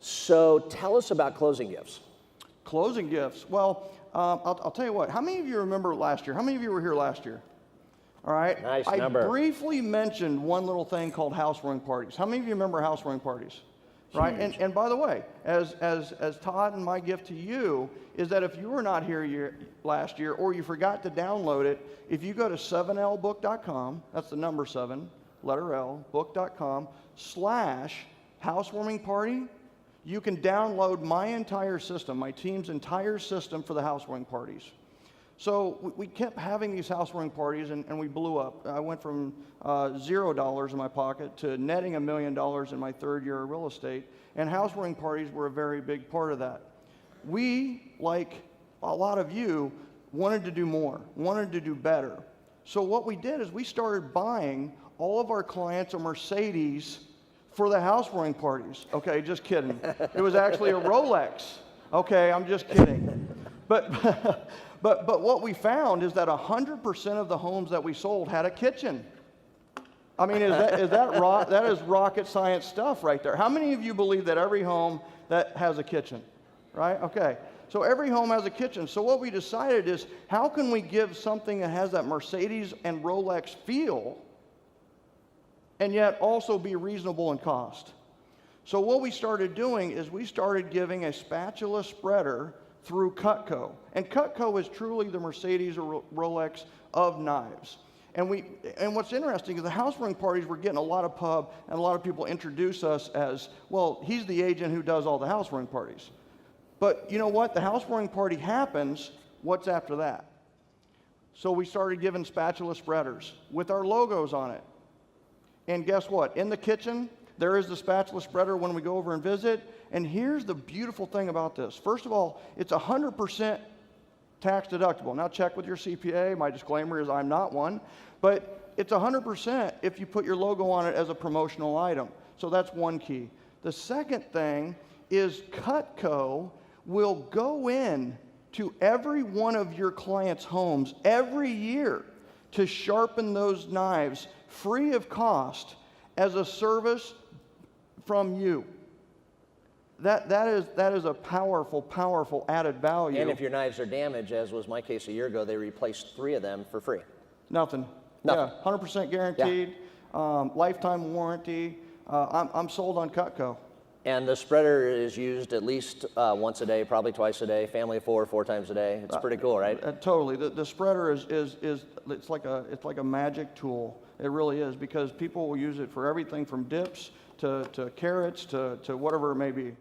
So tell us about closing gifts. Closing gifts. Well, I'll tell you what. How many of you remember last year? How many of you were here last year? All right. Nice I number. briefly mentioned one little thing called housewarming parties. How many of you remember housewarming parties? Right. And by the way, as Todd, and my gift to you is that if you were not here last year or you forgot to download it, if you go to 7lbook.com, that's the number 7, letter L, book.com/housewarming party, you can download my entire system, my team's entire system for the housewarming parties. So we kept having these housewarming parties, and we blew up. I went from $0 in my pocket to netting $1 million in my third year of real estate, and housewarming parties were a very big part of that. We, like a lot of you, wanted to do more, wanted to do better. So what we did is we started buying all of our clients a Mercedes for the housewarming parties. Okay, just kidding. It was actually a Rolex. Okay, I'm just kidding. But what we found is that 100% of the homes that we sold had a kitchen. I mean, that is rocket science stuff right there. How many of you believe that every home that has a kitchen, right? Okay, so every home has a kitchen. So what we decided is, how can we give something that has that Mercedes and Rolex feel and yet also be reasonable in cost? So what we started doing is we started giving a spatula spreader through Cutco. And Cutco is truly the Mercedes or Rolex of knives. And what's interesting is the housewarming parties were getting a lot of pub, and a lot of people introduce us as, well, he's the agent who does all the housewarming parties. But you know what? The housewarming party happens, what's after that? So we started giving spatula spreaders with our logos on it. And guess what? In the kitchen, there is the spatula spreader when we go over and visit. And here's the beautiful thing about this. First of all, it's 100% tax deductible. Now check with your CPA. My disclaimer is I'm not one. But it's 100% if you put your logo on it as a promotional item. So that's one key. The second thing is Cutco will go in to every one of your clients' homes every year to sharpen those knives free of cost as a service from you. That is a powerful, powerful added value. And if your knives are damaged, as was my case a year ago, they replaced 3 of them for free. Nothing. Yeah, 100% guaranteed, lifetime warranty. I'm sold on Cutco. And the spreader is used at least once a day, probably twice a day, family of 4 times a day. It's pretty cool, right? Totally. The spreader is it's like a magic tool. It really is, because people will use it for everything from dips to carrots to whatever it may be.